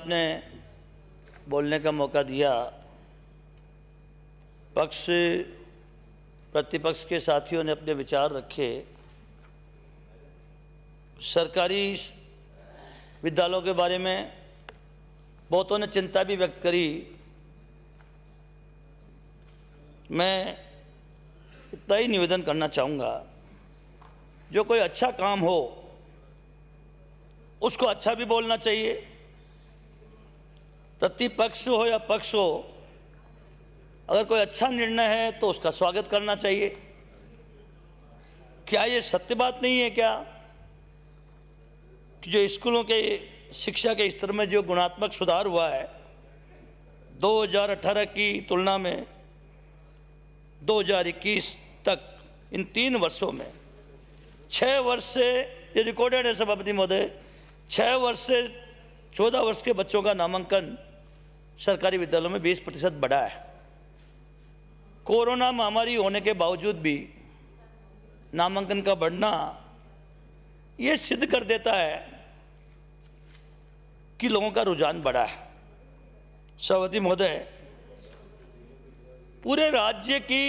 आपने बोलने का मौका दिया। पक्ष प्रतिपक्ष के साथियों ने अपने विचार रखे। सरकारी विद्यालयों के बारे में बहुतों ने चिंता भी व्यक्त करी। मैं इतना ही निवेदन करना चाहूँगा, जो कोई अच्छा काम हो उसको अच्छा भी बोलना चाहिए। प्रतिपक्ष हो या पक्ष हो, अगर कोई अच्छा निर्णय है तो उसका स्वागत करना चाहिए। क्या ये सत्य बात नहीं है क्या कि जो स्कूलों के शिक्षा के स्तर में जो गुणात्मक सुधार हुआ है 2018 की तुलना में 2021 तक, इन 3 वर्षों में 6 वर्ष से, ये रिकॉर्डेड है सभापति महोदय, 6 वर्ष से 14 वर्ष के बच्चों का नामांकन सरकारी विद्यालयों में 20% बढ़ा है। कोरोना महामारी होने के बावजूद भी नामांकन का बढ़ना ये सिद्ध कर देता है कि लोगों का रुझान बढ़ा है। सभापति महोदय, पूरे राज्य की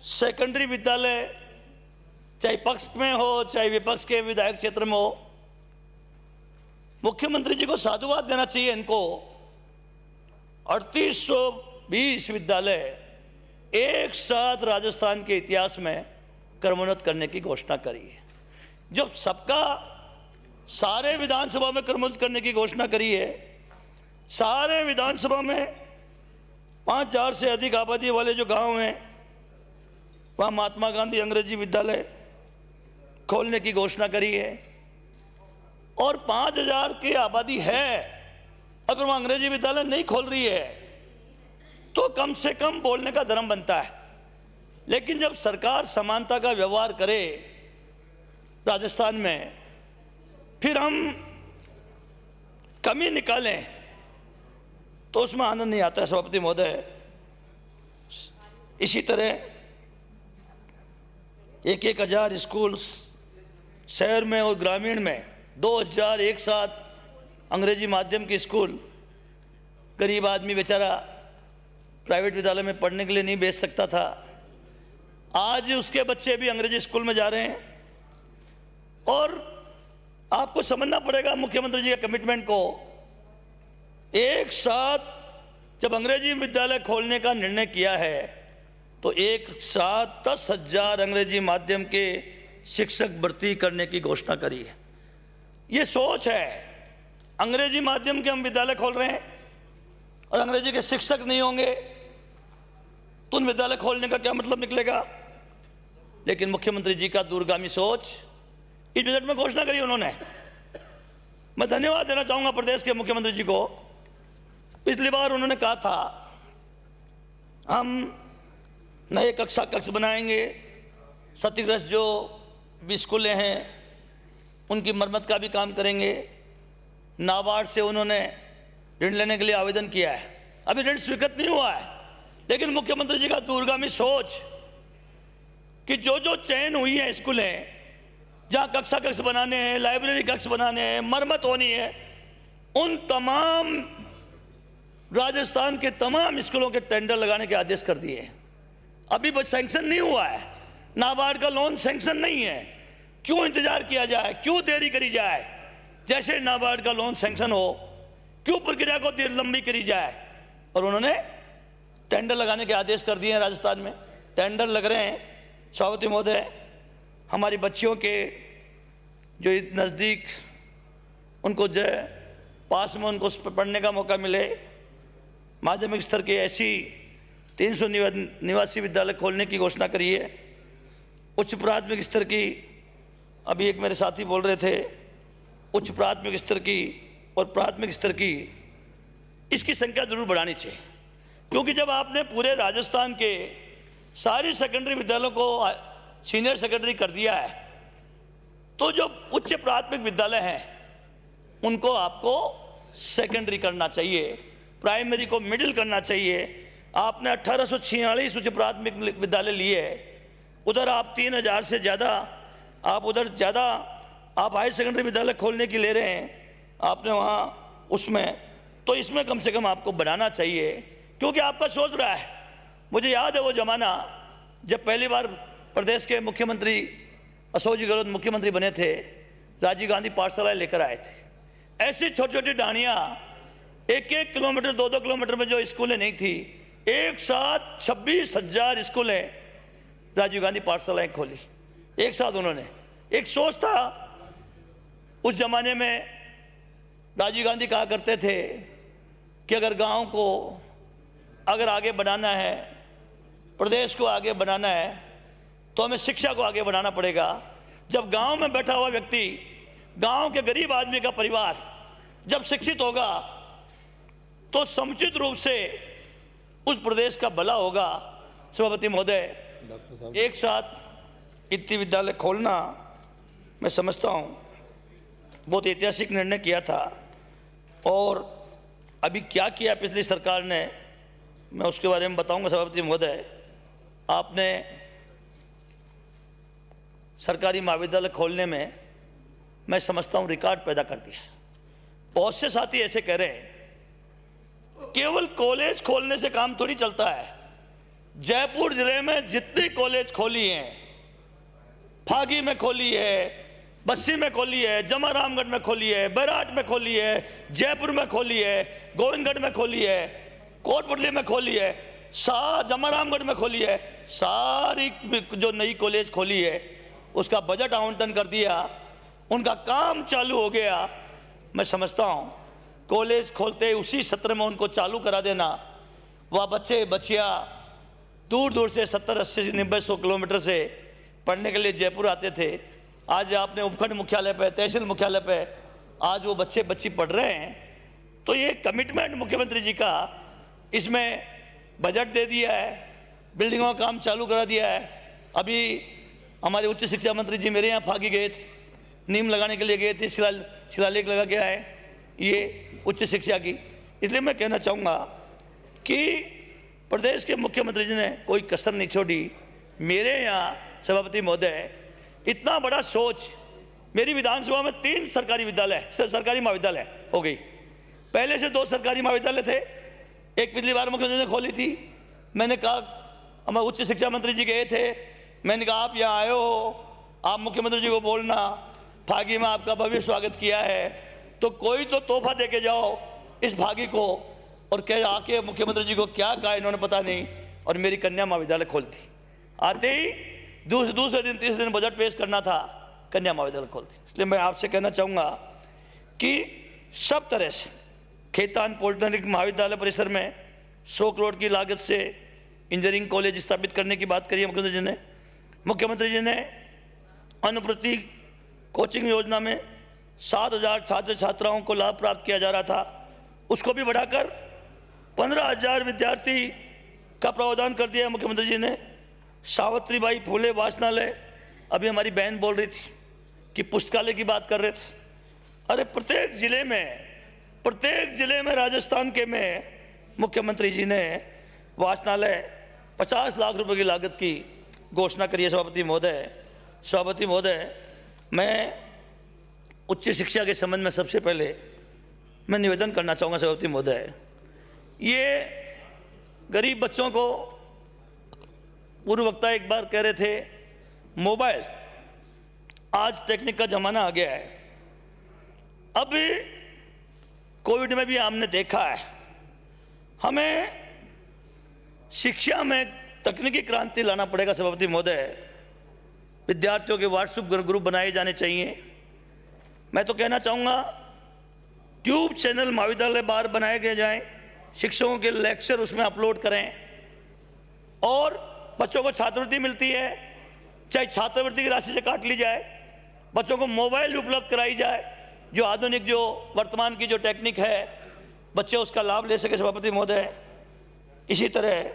सेकेंडरी विद्यालय, चाहे पक्ष में हो चाहे विपक्ष के विधायक क्षेत्र में हो, मुख्यमंत्री जी को साधुवाद देना चाहिए। इनको 3820 विद्यालय एक साथ राजस्थान के इतिहास में क्रमोन्नत करने की घोषणा करी है। जब सबका सारे विधानसभा में क्रमोन्नत करने की घोषणा करी है, सारे विधानसभा में 5000 से अधिक आबादी वाले जो गांव हैं वहाँ महात्मा गांधी अंग्रेजी विद्यालय खोलने की घोषणा करी है, और 5000 की आबादी है, अगर वहाँ अंग्रेजी विद्यालय नहीं खोल रही है तो कम से कम बोलने का धर्म बनता है। लेकिन जब सरकार समानता का व्यवहार करे राजस्थान में, फिर हम कमी निकालें तो उसमें आनंद नहीं आता है। सभापति महोदय, इसी तरह 1,000 स्कूल शहर में और ग्रामीण में 2000 एक साथ अंग्रेजी माध्यम के स्कूल, गरीब आदमी बेचारा प्राइवेट विद्यालय में पढ़ने के लिए नहीं भेज सकता था, आज उसके बच्चे भी अंग्रेजी स्कूल में जा रहे हैं। और आपको समझना पड़ेगा मुख्यमंत्री जी के कमिटमेंट को। एक साथ जब अंग्रेजी विद्यालय खोलने का निर्णय किया है तो एक साथ 10,000 अंग्रेजी माध्यम के शिक्षक भर्ती करने की घोषणा करी है। ये सोच है, अंग्रेजी माध्यम के हम विद्यालय खोल रहे हैं और अंग्रेजी के शिक्षक नहीं होंगे तो उन विद्यालय खोलने का क्या मतलब निकलेगा। लेकिन मुख्यमंत्री जी का दूरगामी सोच, इस बजट में घोषणा करी उन्होंने। मैं धन्यवाद देना चाहूँगा प्रदेश के मुख्यमंत्री जी को। पिछली बार उन्होंने कहा था हम नए कक्ष बनाएंगे, क्षतिग्रस्त जो भी स्कूलें हैं उनकी मरम्मत का भी काम करेंगे। नाबार्ड से उन्होंने ऋण लेने के लिए आवेदन किया है, अभी ऋण स्वीकृत नहीं हुआ है। लेकिन मुख्यमंत्री जी का दूरगामी सोच कि जो चयन हुई है स्कूलें, जहाँ कक्ष बनाने हैं, लाइब्रेरी कक्ष बनाने हैं, मरम्मत होनी है, उन तमाम राजस्थान के तमाम स्कूलों के टेंडर लगाने के आदेश कर दिए हैं। अभी बस सैंक्शन नहीं हुआ है, नाबार्ड का लोन सैंक्शन नहीं है। क्यों इंतजार किया जाए, क्यों देरी करी जाए? जैसे नाबार्ड का लोन सैंक्शन हो, क्यों प्रक्रिया को देर लंबी करी जाए? और उन्होंने टेंडर लगाने के आदेश कर दिए हैं। राजस्थान में टेंडर लग रहे हैं। सभापति महोदय, हमारी बच्चियों के जो नज़दीक उनको जो पास में उनको पढ़ने का मौका मिले, माध्यमिक स्तर के ऐसी 300 निवासी विद्यालय खोलने की घोषणा करी है। उच्च प्राथमिक स्तर की, अभी एक मेरे साथी बोल रहे थे, उच्च प्राथमिक स्तर की और प्राथमिक स्तर की, इसकी संख्या जरूर बढ़ानी चाहिए। क्योंकि जब आपने पूरे राजस्थान के सारी सेकेंडरी विद्यालयों को सीनियर सेकेंडरी कर दिया है, तो जो उच्च प्राथमिक विद्यालय हैं उनको आपको सेकेंडरी करना चाहिए, प्राइमरी को मिडिल करना चाहिए। आपने 1846 उच्च प्राथमिक विद्यालय लिए है, उधर आप 3000 से ज़्यादा आप हाई सेकेंडरी विद्यालय खोलने की ले रहे हैं। आपने वहाँ उसमें, तो इसमें कम से कम आपको बनाना चाहिए, क्योंकि आपका सोच रहा है। मुझे याद है वो ज़माना जब पहली बार प्रदेश के मुख्यमंत्री अशोक जी गहलोत मुख्यमंत्री बने थे, राजीव गांधी पाठशाला लेकर आए थे। ऐसी छोटी छोटी डाणियाँ, 1-1 किलोमीटर 2-2 किलोमीटर में जो स्कूलें नहीं थी, एक साथ 26,000 स्कूलें राजीव गांधी पाठशालाएँ खोली एक साथ उन्होंने। एक सोच था उस जमाने में, राजीव गांधी कहा करते थे कि अगर गांव को अगर आगे बढ़ाना है, प्रदेश को आगे बढ़ाना है, तो हमें शिक्षा को आगे बढ़ाना पड़ेगा। जब गांव में बैठा हुआ व्यक्ति, गांव के गरीब आदमी का परिवार जब शिक्षित होगा तो समुचित रूप से उस प्रदेश का भला होगा। सभापति महोदय, एक साथ इतनी विद्यालय खोलना मैं समझता हूँ बहुत ऐतिहासिक निर्णय किया था, और अभी क्या किया पिछली सरकार ने मैं उसके बारे में बताऊंगा। सभापति महोदय, आपने सरकारी महाविद्यालय खोलने में मैं समझता हूँ रिकॉर्ड पैदा कर दिया। बहुत से साथी ऐसे कह रहे हैं केवल कॉलेज खोलने से काम थोड़ी चलता है। जयपुर जिले में जितनी कॉलेज खोली हैं, फागी में खोली है, बस्सी में खोली है, जमारामगढ़ में खोली है, बैराट में खोली है, जयपुर में खोली है, गोविंदगढ़ में खोली है, कोटपुतली में खोली है, जमारामगढ़ में खोली है, सारी जो नई कॉलेज खोली है उसका बजट आवंटन कर दिया, उनका काम चालू हो गया। मैं समझता हूँ कॉलेज खोलते उसी सत्र में उनको चालू करा देना। वह बच्चे बच्चियाँ दूर दूर से 70, 80, 90, 100 किलोमीटर से पढ़ने के लिए जयपुर आते थे। आज आपने उपखंड मुख्यालय पे, तहसील मुख्यालय पे आज वो बच्चे बच्ची पढ़ रहे हैं। तो ये कमिटमेंट मुख्यमंत्री जी का, इसमें बजट दे दिया है, बिल्डिंगों का काम चालू करा दिया है। अभी हमारे उच्च शिक्षा मंत्री जी मेरे यहाँ फागी गए थे, नीम लगाने के लिए गए थे, शिलालेख लगा के आए ये उच्च शिक्षा की। इसलिए मैं कहना चाहूँगा कि प्रदेश के मुख्यमंत्री जी ने कोई कसर नहीं छोड़ी। मेरे यहाँ सभापति महोदय इतना बड़ा सोच, मेरी विधानसभा में 3 सरकारी महाविद्यालय हो गई। पहले से 2 सरकारी महाविद्यालय थे, एक पिछली बार मुख्यमंत्री ने खोली थी। मैंने कहा, हमारे उच्च शिक्षा मंत्री जी गए थे, मैंने कहा आप यहाँ आए हो, आप मुख्यमंत्री जी को बोलना फागी में आपका भव्य स्वागत किया है, तो कोई तो तोहफा दे के जाओ इस भागी को। और कह आके मुख्यमंत्री जी को क्या कहा इन्होंने पता नहीं, और मेरी कन्या महाविद्यालय खोलती। आते ही दूसरे दिन तीसरे दिन बजट पेश करना था, कन्या महाविद्यालय खोलती। इसलिए मैं आपसे कहना चाहूँगा कि सब तरह से खेतान पॉलिटेक्निक महाविद्यालय परिसर में 100 करोड़ की लागत से इंजीनियरिंग कॉलेज स्थापित करने की बात करी है मुख्यमंत्री जी ने। अनुप्रति कोचिंग योजना में 7,000 छात्र छात्राओं को लाभ प्राप्त किया जा रहा था, उसको भी बढ़ाकर 15,000 विद्यार्थी का प्रावधान कर दिया है मुख्यमंत्री जी ने। सावित्रीबाई फुले वाचनालय, अभी हमारी बहन बोल रही थी कि पुस्तकालय की बात कर रहे थे। अरे प्रत्येक जिले में राजस्थान के में मुख्यमंत्री जी ने वाचनालय 50 लाख रुपए की लागत की घोषणा करी है। सभापति महोदय, मैं उच्च शिक्षा के संबंध में सबसे पहले मैं निवेदन करना चाहूँगा। सभापति महोदय, ये गरीब बच्चों को, पूर्व वक्ता एक बार कह रहे थे मोबाइल, आज टेक्निक का ज़माना आ गया है। अब कोविड में भी हमने देखा है, हमें शिक्षा में तकनीकी क्रांति लाना पड़ेगा। सभापति महोदय, विद्यार्थियों के व्हाट्सएप ग्रुप बनाए जाने चाहिए। मैं तो कहना चाहूँगा ट्यूब चैनल महाविद्यालय बाहर बनाए गए जाएं, शिक्षकों के लेक्चर उसमें अपलोड करें, और बच्चों को छात्रवृत्ति मिलती है, चाहे छात्रवृत्ति की राशि से काट ली जाए, बच्चों को मोबाइल भी उपलब्ध कराई जाए, जो आधुनिक जो वर्तमान की जो टेक्निक है बच्चे उसका लाभ ले सके। सभापति महोदय, इसी तरह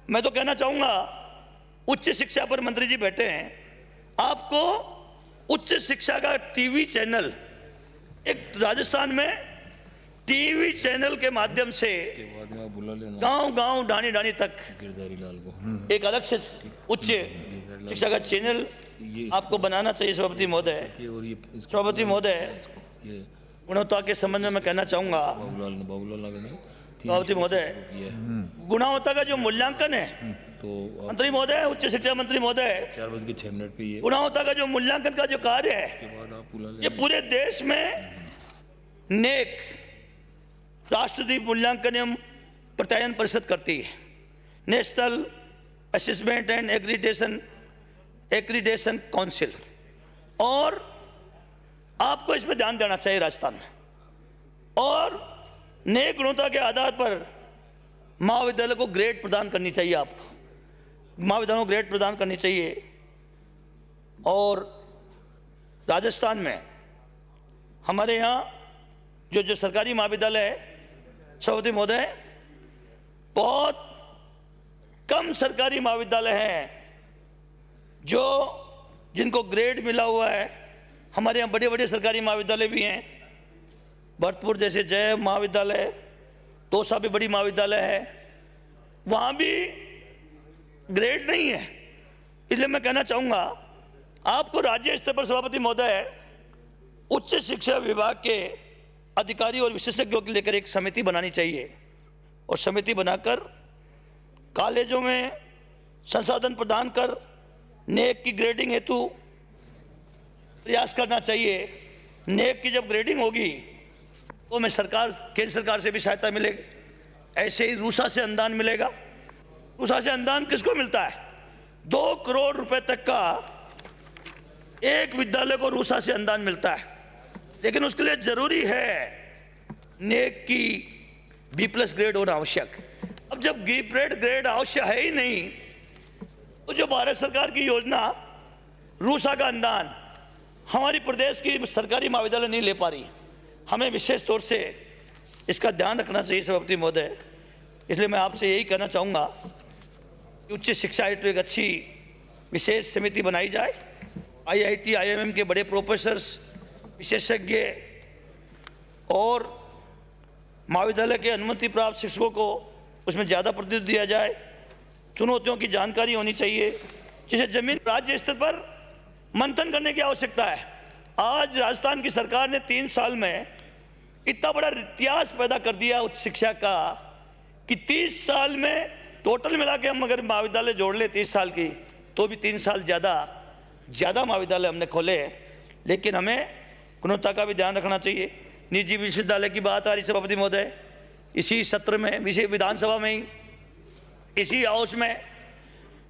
मैं तो कहना चाहूँगा उच्च शिक्षा पर मंत्री जी बैठे हैं, आपको उच्च शिक्षा का टीवी चैनल, एक राजस्थान में टीवी चैनल के माध्यम से गांव डाणी तक एक अलग से उच्च शिक्षा का चैनल आपको बनाना चाहिए। सभापति महोदय, गुणवत्ता के संबंध में मैं कहना चाहूँगा सभापति महोदय, गुणवत्ता का जो मूल्यांकन है, तो मंत्री महोदय, उच्च शिक्षा मंत्री महोदय, 4:06 पे ये गुणवत्ता का जो मूल्यांकन का जो कार्य है, ये पूरे देश में नेक राष्ट्रीय मूल्यांकन एवं प्रत्यायन परिषद करती है, national assessment and accreditation council. और आपको इसमें ध्यान देना चाहिए राजस्थान में, और नए गुणवत्ता के आधार पर महाविद्यालय को ग्रेड प्रदान करनी चाहिए, आपको महाविद्यालयों को ग्रेड प्रदान करनी चाहिए। और राजस्थान में हमारे यहाँ जो सरकारी महाविद्यालय है सभापति महोदय, बहुत कम सरकारी महाविद्यालय हैं जिनको ग्रेड मिला हुआ है। हमारे यहाँ बड़े बड़े सरकारी महाविद्यालय भी हैं, भरतपुर जैसे जय महाविद्यालय, दौसा भी बड़ी महाविद्यालय है, वहाँ भी ग्रेड नहीं है। इसलिए मैं कहना चाहूँगा आपको राज्य स्तर पर सभापति महोदय उच्च शिक्षा विभाग के अधिकारी और विशेषज्ञों को लेकर एक समिति बनानी चाहिए, और समिति बनाकर कॉलेजों में संसाधन प्रदान कर नेक की ग्रेडिंग हेतु प्रयास करना चाहिए। नेक की जब ग्रेडिंग होगी तो हमें केंद्र सरकार से भी सहायता मिलेगी, ऐसे ही रूसा से अनुदान मिलेगा। रूसा से अनुदान किसको मिलता है? 2 करोड़ रुपए तक का एक विद्यालय को रूसा से अनुदान मिलता है, लेकिन उसके लिए जरूरी है नेक की B+ ग्रेड होना आवश्यक। अब जब ग्रेड आवश्यक है ही नहीं, तो जो भारत सरकार की योजना रूसा का अनुदान हमारी प्रदेश की सरकारी महाविद्यालय नहीं ले पा रही, हमें विशेष तौर से इसका ध्यान रखना चाहिए सभापति महोदय। इसलिए मैं आपसे यही कहना चाहूँगा कि उच्च शिक्षा हेतु एक अच्छी विशेष समिति बनाई जाए, IIT IIM के बड़े प्रोफेसर्स, विशेषज्ञ और महाविद्यालय के अनुमति प्राप्त शिक्षकों को उसमें ज़्यादा प्रतिनिधित्व दिया जाए। चुनौतियों की जानकारी होनी चाहिए, जिसे जमीन राज्य स्तर पर मंथन करने की आवश्यकता है। आज राजस्थान की सरकार ने 3 साल में इतना बड़ा इतिहास पैदा कर दिया उच्च शिक्षा का कि 30 साल में टोटल मिला के हम अगर महाविद्यालय जोड़ ले 30 साल की, तो भी 3 साल ज़्यादा महाविद्यालय हमने खोले। लेकिन हमें गुणवत्ता का भी ध्यान रखना चाहिए। निजी विश्वविद्यालय की बात आ रही सभापति महोदय, इसी सत्र में विधानसभा में ही इसी हाउस में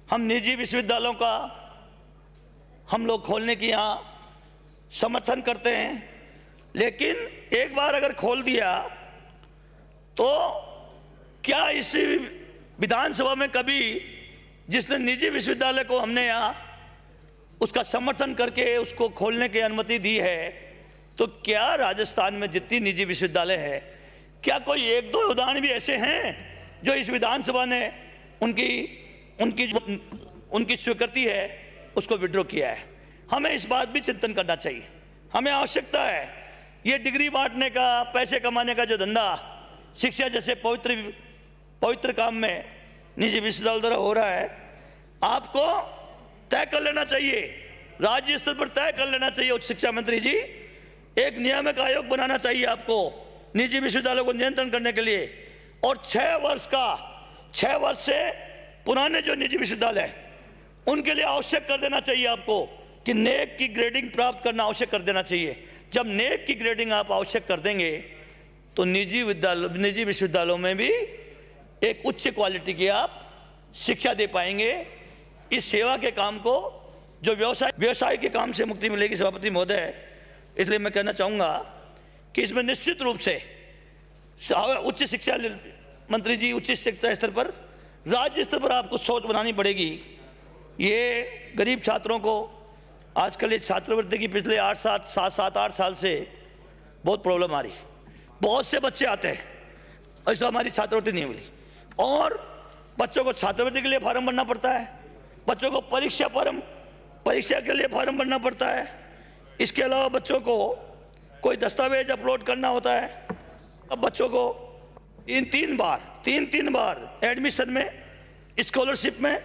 हम निजी विश्वविद्यालयों का हम लोग खोलने की यहाँ समर्थन करते हैं, लेकिन एक बार अगर खोल दिया तो क्या इस विधानसभा में कभी जिसने निजी विश्वविद्यालय को हमने यहाँ उसका समर्थन करके उसको खोलने की अनुमति दी है, तो क्या राजस्थान में जितनी निजी विश्वविद्यालय है, क्या कोई 1-2 उदाहरण भी ऐसे हैं जो इस विधानसभा ने उनकी स्वीकृति है उसको विड्रॉ किया है? हमें इस बात भी चिंतन करना चाहिए। हमें आवश्यकता है ये डिग्री बांटने का, पैसे कमाने का जो धंधा शिक्षा जैसे पवित्र काम में निजी विश्वविद्यालय द्वारा हो रहा है, आपको तय कर लेना चाहिए, राज्य स्तर पर तय कर लेना चाहिए। उच्च शिक्षा मंत्री जी, एक नियामक आयोग बनाना चाहिए आपको निजी विश्वविद्यालयों को नियंत्रण करने के लिए, और 6 वर्ष से पुराने जो निजी विश्वविद्यालय उनके लिए आवश्यक कर देना चाहिए आपको कि नेक की ग्रेडिंग प्राप्त करना आवश्यक कर देना चाहिए। जब नेक की ग्रेडिंग आप आवश्यक कर देंगे तो निजी विश्वविद्यालयों में भी एक उच्च क्वालिटी की आप शिक्षा दे पाएंगे। इस सेवा के काम को जो व्यवसाय के काम से मुक्ति मिलेगी सभापति महोदय। इसलिए मैं कहना चाहूँगा कि इसमें निश्चित रूप से उच्च शिक्षा मंत्री जी, उच्च शिक्षा स्तर पर, राज्य स्तर पर आपको सोच बनानी पड़ेगी। ये गरीब छात्रों को आजकल ये छात्रवृत्ति की पिछले 7-8 साल से बहुत प्रॉब्लम आ रही। बहुत से बच्चे आते हैं, ऐसा हमारी छात्रवृत्ति नहीं मिली, और बच्चों को छात्रवृत्ति के लिए फॉर्म भरना पड़ता है, बच्चों को परीक्षा के लिए फॉर्म भरना पड़ता है। इसके अलावा बच्चों को कोई दस्तावेज अपलोड करना होता है। अब बच्चों को तीन बार एडमिशन में, स्कॉलरशिप में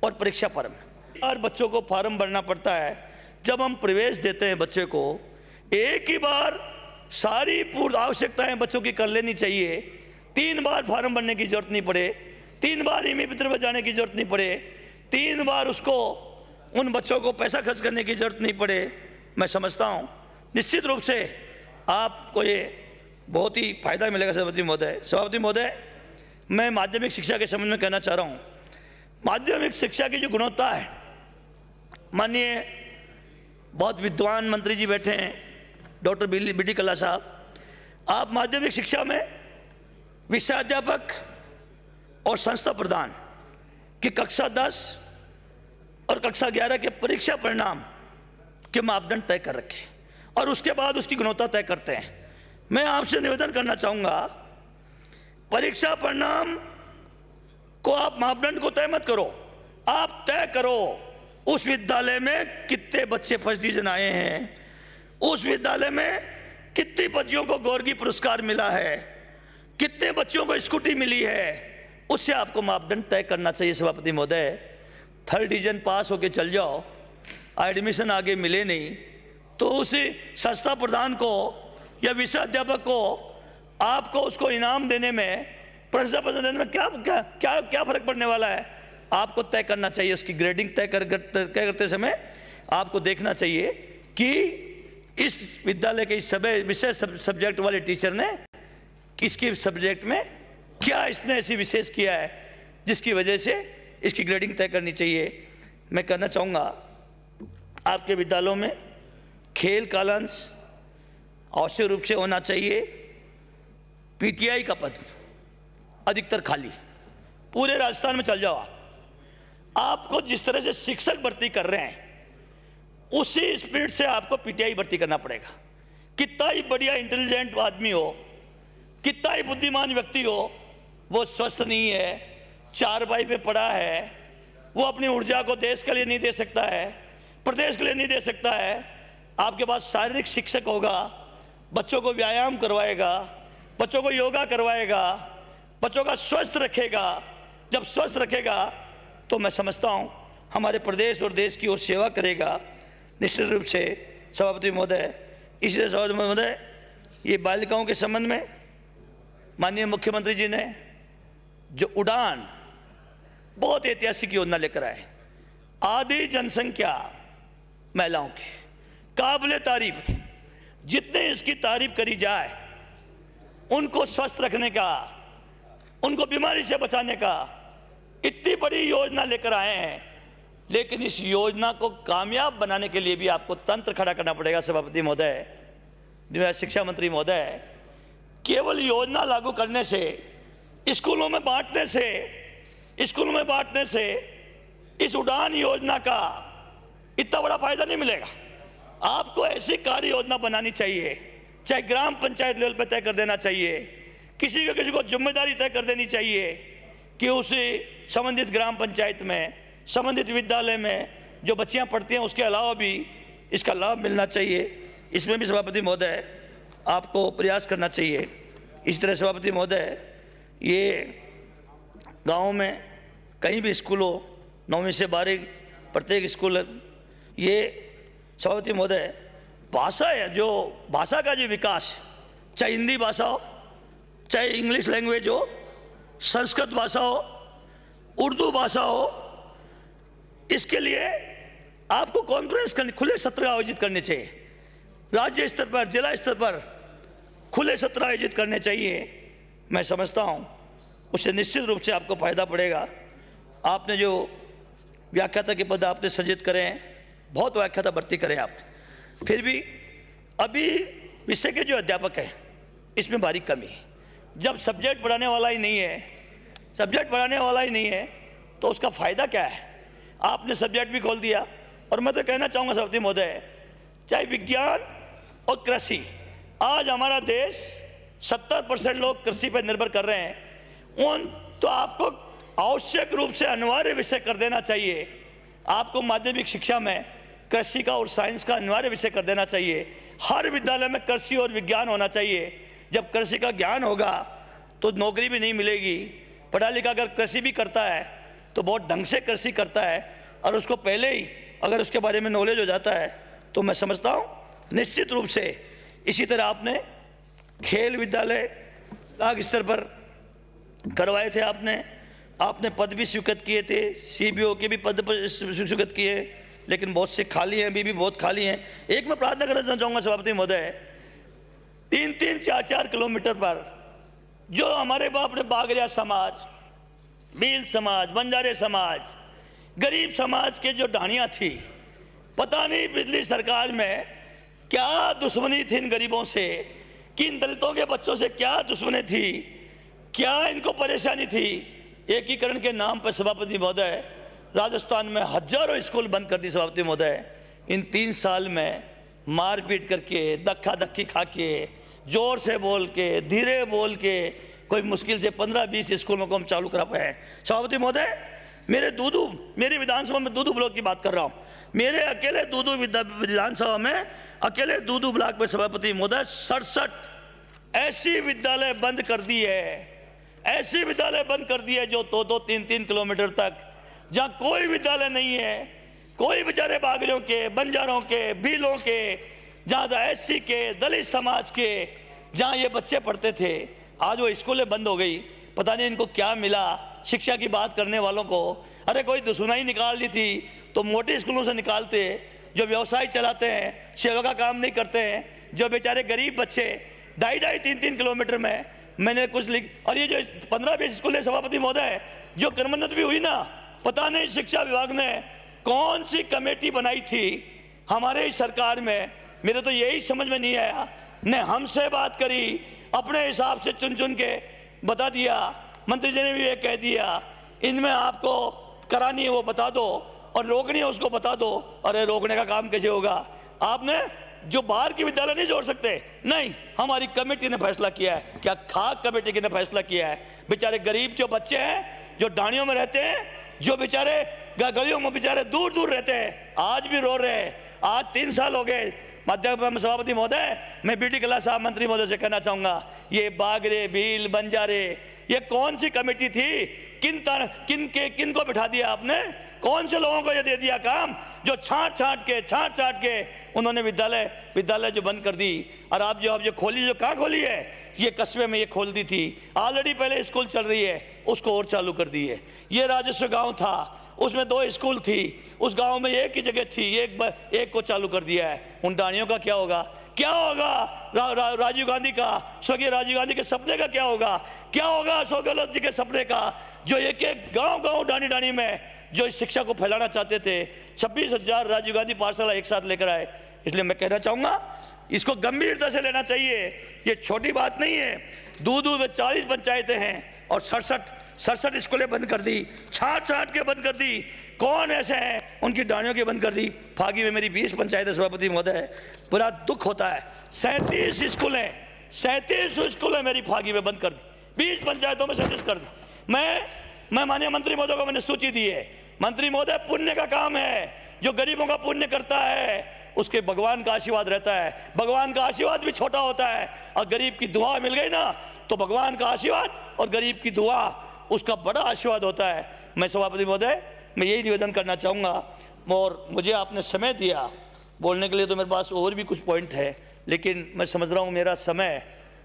और परीक्षा फॉर्म में और बच्चों को फॉर्म भरना पड़ता है। जब हम प्रवेश देते हैं बच्चे को, एक ही बार सारी पूर्व आवश्यकताएं बच्चों की कर लेनी चाहिए। 3 बार फॉर्म भरने की जरूरत नहीं पड़े, 3 बार ईमेल पत्र पर जाने की जरूरत नहीं पड़े, 3 बार उसको उन बच्चों को पैसा खर्च करने की जरूरत नहीं पड़े। मैं समझता हूँ निश्चित रूप से आपको ये बहुत ही फायदा मिलेगा। सभापति महोदय, मैं माध्यमिक शिक्षा के संबंध में कहना चाह रहा हूँ, माध्यमिक शिक्षा की जो गुणवत्ता है, माननीय बहुत विद्वान मंत्री जी बैठे हैं, डॉक्टर बी.डी. कल्ला साहब, आप माध्यमिक शिक्षा में विषयाध्यापक और संस्था प्रधान की कक्षा 10 और कक्षा 11 के परीक्षा परिणाम के मापदंड तय कर रखे और उसके बाद उसकी गुणवत्ता तय करते हैं। मैं आपसे निवेदन करना चाहूँगा, परीक्षा परिणाम को आप मापदंड को तय मत करो, आप तय करो उस विद्यालय में कितने बच्चे फर्स्ट डिवीजन आए हैं, उस विद्यालय में कितनी बच्चियों को गौरगी पुरस्कार मिला है, कितने बच्चों को स्कूटी मिली है, उससे आपको मापदंड तय करना चाहिए। सभापति महोदय, 3rd डिवीजन पास होके चल जाओ, एडमिशन आगे मिले नहीं तो उस संस्था प्रधान को या विषय अध्यापक को आपको उसको इनाम देने में, प्रशंसा पत्र देने में क्या क्या क्या क्या फर्क पड़ने वाला है? आपको तय करना चाहिए। उसकी ग्रेडिंग तय करते समय आपको देखना चाहिए कि इस विद्यालय के इस विषय सब्जेक्ट वाले टीचर ने किसके सब्जेक्ट में क्या इसने ऐसी विशेष किया है जिसकी वजह से इसकी ग्रेडिंग तय करनी चाहिए। मैं कहना चाहूँगा, आपके विद्यालयों में खेल कालांश आवश्यक रूप से होना चाहिए। पीटीआई का पद अधिकतर खाली, पूरे राजस्थान में चल जाओ आपको जिस तरह से शिक्षक भर्ती कर रहे हैं उसी स्पीड से आपको पीटीआई भर्ती करना पड़ेगा। कितना ही बढ़िया इंटेलिजेंट आदमी हो, कितना ही बुद्धिमान व्यक्ति हो, वो स्वस्थ नहीं है, चारपाई पे पड़ा है, वो अपनी ऊर्जा को देश के लिए नहीं दे सकता है, प्रदेश के लिए नहीं दे सकता है। आपके पास शारीरिक शिक्षक होगा, बच्चों को व्यायाम करवाएगा, बच्चों को योगा करवाएगा, बच्चों का स्वस्थ रखेगा। जब स्वस्थ रखेगा तो मैं समझता हूँ हमारे प्रदेश और देश की ओर सेवा करेगा निश्चित रूप से। सभापति महोदय, इसलिए सभापति महोदय, ये बालिकाओं के संबंध में माननीय मुख्यमंत्री जी ने जो उड़ान बहुत ऐतिहासिक योजना लेकर आए, आधी जनसंख्या महिलाओं की, काबिले तारीफ, जितने इसकी तारीफ करी जाए, उनको स्वस्थ रखने का, उनको बीमारी से बचाने का इतनी बड़ी योजना लेकर आए हैं। लेकिन इस योजना को कामयाब बनाने के लिए भी आपको तंत्र खड़ा करना पड़ेगा। सभापति महोदय, शिक्षा मंत्री महोदय, केवल योजना लागू करने से, स्कूलों में बांटने से इस उड़ान योजना का इतना बड़ा फायदा नहीं मिलेगा। आपको ऐसी कार्य योजना बनानी चाहिए, चाहे ग्राम पंचायत लेवल पर तय कर देना चाहिए, किसी को जिम्मेदारी तय कर देनी चाहिए कि उसी संबंधित ग्राम पंचायत में, संबंधित विद्यालय में जो बच्चियां पढ़ती हैं उसके अलावा भी इसका लाभ मिलना चाहिए। इसमें भी सभापति महोदय आपको प्रयास करना चाहिए। इस तरह सभापति महोदय, ये गाँव में कहीं भी स्कूल हो, 9वीं से 12वीं प्रत्येक स्कूल, ये सभापति महोदय भाषा है, जो भाषा का जो विकास, चाहे हिंदी भाषा हो, चाहे इंग्लिश लैंग्वेज हो, संस्कृत भाषा हो, उर्दू भाषा हो, इसके लिए आपको कॉन्फ्रेंस करनी, खुले सत्र आयोजित करने चाहिए। राज्य स्तर पर, जिला स्तर पर खुले सत्र आयोजित करने चाहिए। मैं समझता हूँ उससे निश्चित रूप से आपको फायदा पड़ेगा। आपने जो व्याख्याता के पद आपने सृजित करे हैं, बहुत व्याख्याता भर्ती करें आप, फिर भी अभी विषय के जो अध्यापक हैं इसमें भारी कमी है। जब सब्जेक्ट पढ़ाने वाला ही नहीं है तो उसका फ़ायदा क्या है? आपने सब्जेक्ट भी खोल दिया। और मैं तो कहना चाहूँगा सभापति महोदय, चाहे विज्ञान और कृषि, आज हमारा देश 70% लोग कृषि पर निर्भर कर रहे हैं, उन तो आपको आवश्यक रूप से अनिवार्य विषय कर देना चाहिए। आपको माध्यमिक शिक्षा में कृषि का और साइंस का अनिवार्य विषय कर देना चाहिए। हर विद्यालय में कृषि और विज्ञान होना चाहिए। जब कृषि का ज्ञान होगा तो नौकरी भी नहीं मिलेगी। पढ़ा लिखा अगर कृषि भी करता है तो बहुत ढंग से कृषि करता है, और उसको पहले ही अगर उसके बारे में नॉलेज हो जाता है तो मैं समझता हूँ निश्चित रूप से। इसी तरह आपने खेल विद्यालय ब्लॉक स्तर पर करवाए थे आपने पद भी स्वीकृत किए थे, सीबीओ के भी पद पर स्वीकृत किए, लेकिन बहुत से खाली हैं, अभी भी बहुत खाली हैं। एक मैं प्रार्थना करना चाहूँगा सभापति महोदय, 3-3, 4-4 किलोमीटर पर जो हमारे बाप ने बागरिया समाज, भील समाज, बंजारे समाज, गरीब समाज के जो ढाणियाँ थी, पता नहीं पिछली सरकार में क्या दुश्मनी थी इन गरीबों से, कि इन दलितों के बच्चों से क्या दुश्मनी थी, क्या इनको परेशानी थी। एकीकरण के नाम पर सभापति महोदय राजस्थान में हजारों स्कूल बंद कर दी सभापति महोदय। इन 3 साल में मारपीट करके, धक्का धक्की खा के, जोर से बोल के, धीरे बोल के, कोई मुश्किल से 15-20 स्कूलों को हम चालू करा पाए हैं। सभापति महोदय, मेरी विधानसभा में दूदू ब्लॉक की बात कर रहा हूँ। मेरे अकेले दूदू विधानसभा में अकेले दूदू ब्लॉक में सभापति महोदय 67 ऐसी विद्यालय बंद कर दी है, ऐसी विद्यालय बंद कर दी है जो 2-2, 3-3 किलोमीटर तक, जहाँ कोई विद्यालय नहीं है, कोई बेचारे बागरियों के, बंजारों के, भीलों के, जहाँ एससी के, दलित समाज के, जहाँ ये बच्चे पढ़ते थे, आज वो स्कूलें बंद हो गई। पता नहीं इनको क्या मिला शिक्षा की बात करने वालों को। अरे कोई दुश्मनाई निकाल ली थी तो मोटे स्कूलों से निकालते, जो व्यवसाय चलाते हैं, सेवा का काम नहीं करते हैं, जो बेचारे गरीब बच्चे 2.5, 3-3 किलोमीटर में मैंने कुछ लिख। और ये जो 15-20 स्कूल है सभापति महोदय, जो क्रमोन्नत भी हुई ना, पता नहीं शिक्षा विभाग ने कौन सी कमेटी बनाई थी हमारे ही सरकार में, मेरे तो यही समझ में नहीं आया। ने हमसे बात करी, अपने हिसाब से चुन चुन के बता दिया, मंत्री जी ने भी ये कह दिया, इनमें आपको करानी है वो बता दो और रोकनी है उसको बता दो। अरे रोकने का काम कैसे होगा? आपने जो बाहर की विद्यालय नहीं जोड़ सकते, नहीं, हमारी कमेटी ने फैसला किया है। क्या खाक कमेटी की ने फैसला किया है? बेचारे गरीब जो बच्चे हैं, जो ढाणियों में रहते हैं, जो बेचारे गलियों में बेचारे दूर दूर रहते हैं, आज भी रो रहे हैं। आज 3 साल हो गए। माध्यम सभापति महोदय, मैं बीटी कला साहब मंत्री महोदय से कहना चाहूंगा, ये बागरे, भील, बंजारे, ये कौन सी कमेटी थी? किन को बिठा दिया आपने? कौन से लोगों को ये दे दिया काम, जो छांट छांट के उन्होंने विद्यालय जो बंद कर दी। और आप जो खोली, जो कहाँ खोली है? ये कस्बे में ये खोल दी थी, ऑलरेडी पहले स्कूल चल रही है, उसको और चालू कर दी है। ये राजस्व गांव था, उसमें 2 स्कूल थी, उस गांव में एक ही जगह थी, एक को चालू कर दिया है। उन डाणियों का क्या होगा? क्या होगा राजीव गांधी का, स्वर्गीय राजीव गांधी के सपने का क्या होगा? क्या होगा अशोक गहलोत जी के सपने का, जो एक गांव डाणी में जो इस शिक्षा को फैलाना चाहते थे? 26,000 राजीव गांधी पाठशाला एक साथ लेकर आए। इसलिए मैं कहना चाहूँगा, इसको गंभीरता से लेना चाहिए, ये छोटी बात नहीं है। दूध में 40 पंचायतें हैं और 67 स्कूलें बंद कर दी, छाट के बंद कर दी। कौन ऐसे हैं उनकी डाणियों की बंद कर दी? फागी में मेरी 20 पंचायतें सभापति महोदय, बड़ा दुख होता है। 37 स्कूलें मेरी फागी में बंद कर दी, 20 पंचायतों में 37 कर दी। मैं माननीय मंत्री महोदय को मैंने सूची दी है। मंत्री महोदय, पुण्य का काम है, जो गरीबों का पुण्य करता है उसके भगवान का आशीर्वाद रहता है। भगवान का आशीर्वाद भी छोटा होता है, और गरीब की दुआ मिल गई ना, तो भगवान का आशीर्वाद और गरीब की दुआ उसका बड़ा आशीर्वाद होता है। मैं सभापति महोदय, मैं यही निवेदन करना चाहूँगा, और मुझे आपने समय दिया बोलने के लिए, तो मेरे पास और भी कुछ पॉइंट है, लेकिन मैं समझ रहा हूँ मेरा समय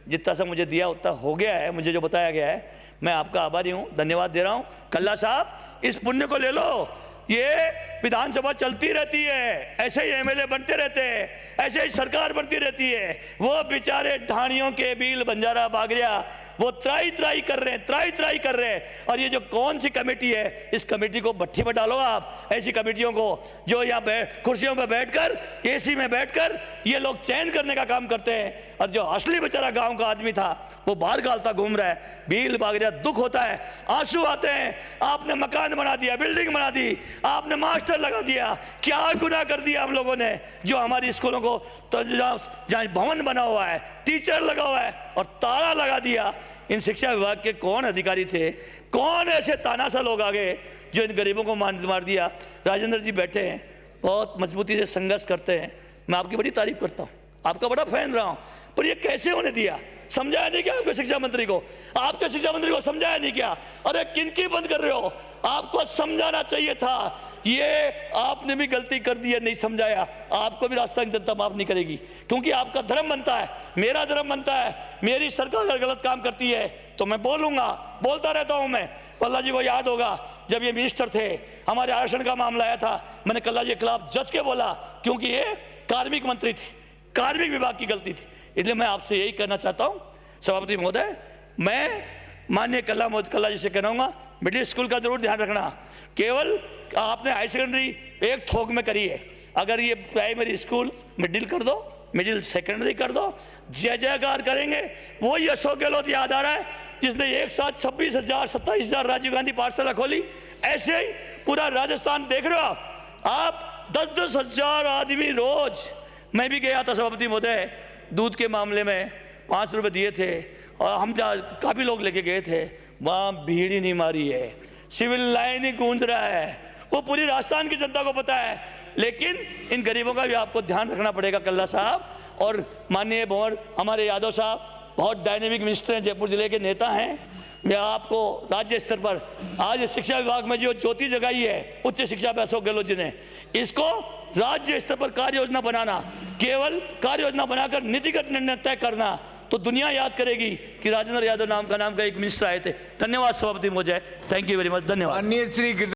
जितना सा मुझे दिया उतना हो गया है, मुझे जो बताया गया है। मैं आपका आभारी हूँ, धन्यवाद दे रहा हूँ। कल्ला साहब, इस पुण्य को ले लो, ये विधानसभा चलती रहती है, ऐसे ही एमएलए बनते रहते हैं, ऐसे ही सरकार बनती रहती है। वो बेचारे ढाणियों के, भील, बंजारा, बागरिया, वो त्राई कर रहे हैं। और ये जो कौन सी कमेटी है, इस कमेटी को भट्टी में डालो आप। ऐसी कमेटियों को जो यहाँ कुर्सियों पर बैठकर, एसी में बैठकर ये लोग चयन करने का काम करते हैं, और जो असली बेचारा गांव का आदमी था वो बाहर गालता घूम रहा है। भील, बागरिया, दुख होता है, आंसू आते हैं। आपने मकान बना दिया, बिल्डिंग बना दी, आपने मास्टर लगा दिया, क्या गुनाह कर दिया हम लोगों ने, जो हमारी स्कूलों को तो जहाँ भवन बना हुआ है, टीचर लगा हुआ है, और ताला लगा दिया। इन शिक्षा विभाग के कौन अधिकारी थे? कौन ऐसे तानाशाह लोग आ गए जो इन गरीबों को मार दिया? राजेंद्र जी बैठे हैं, बहुत मजबूती से संघर्ष करते हैं, मैं आपकी बड़ी तारीफ करता हूँ, आपका बड़ा फैन रहा हूँ, पर ये कैसे होने दिया? समझाया नहीं क्या आपके शिक्षा मंत्री को? समझाया नहीं क्या? अरे किनकी बंद कर रहे हो? आपको समझाना चाहिए था। ये आपने भी गलती कर दी है, नहीं समझाया, आपको भी राजस्थान की जनता माफ नहीं करेगी, क्योंकि आपका धर्म बनता है, मेरा धर्म बनता है। मेरी सरकार अगर गलत काम करती है तो मैं बोलूंगा, बोलता रहता हूं मैं। कल्ला जी को याद होगा जब ये मिनिस्टर थे, हमारे आरक्षण का मामला आया था, मैंने कल्ला जी के खिलाफ जज के बोला, क्योंकि ये कार्मिक मंत्री थी, कार्मिक विभाग की गलती थी। इसलिए मैं आपसे यही कहना चाहता हूं सभापति महोदय, मैं माननीय कल्ला जी से कहूँगा, मिडिल स्कूल का जरूर ध्यान रखना। केवल आपने हाई सेकेंडरी एक थोक में करी है, अगर ये प्राइमरी स्कूल मिडिल कर दो, मिडिल सेकेंडरी कर दो, जय जयकार करेंगे। वही अशोक गहलोत याद आ रहा है जिसने एक साथ 26,000 27,000 राजीव गांधी पाठशाला खोली। ऐसे ही पूरा राजस्थान देख रहे हो आप 10-10 हजार आदमी रोज। मैं भी गया था सभापति महोदय, दूध के मामले में 5 रुपये दिए थे और हम काफ़ी लोग लेके गए थे, वहाँ भीड़ ही नहीं मारी है, सिविल लाइन ही गूंज रहा है, वो पूरी राजस्थान की जनता को पता है। लेकिन इन गरीबों का भी आपको ध्यान रखना पड़ेगा कल्ला साहब। और माननीय भंवर हमारे यादव साहब बहुत डायनेमिक मिनिस्टर हैं, जयपुर जिले के नेता हैं। मैं आपको राज्य स्तर पर आज शिक्षा विभाग में जो ज्योति जगाई है उच्च शिक्षा पे अशोक गहलोत जी ने, इसको राज्य स्तर पर कार्य योजना बनाना, केवल कार्य योजना बनाकर नीतिगत निर्णय तय करना, तो दुनिया याद करेगी कि राजेंद्र यादव नाम का एक मिनिस्टर आए थे। धन्यवाद सभापति महोदय, थैंक यू वेरी मच, धन्यवाद। अन्य श्री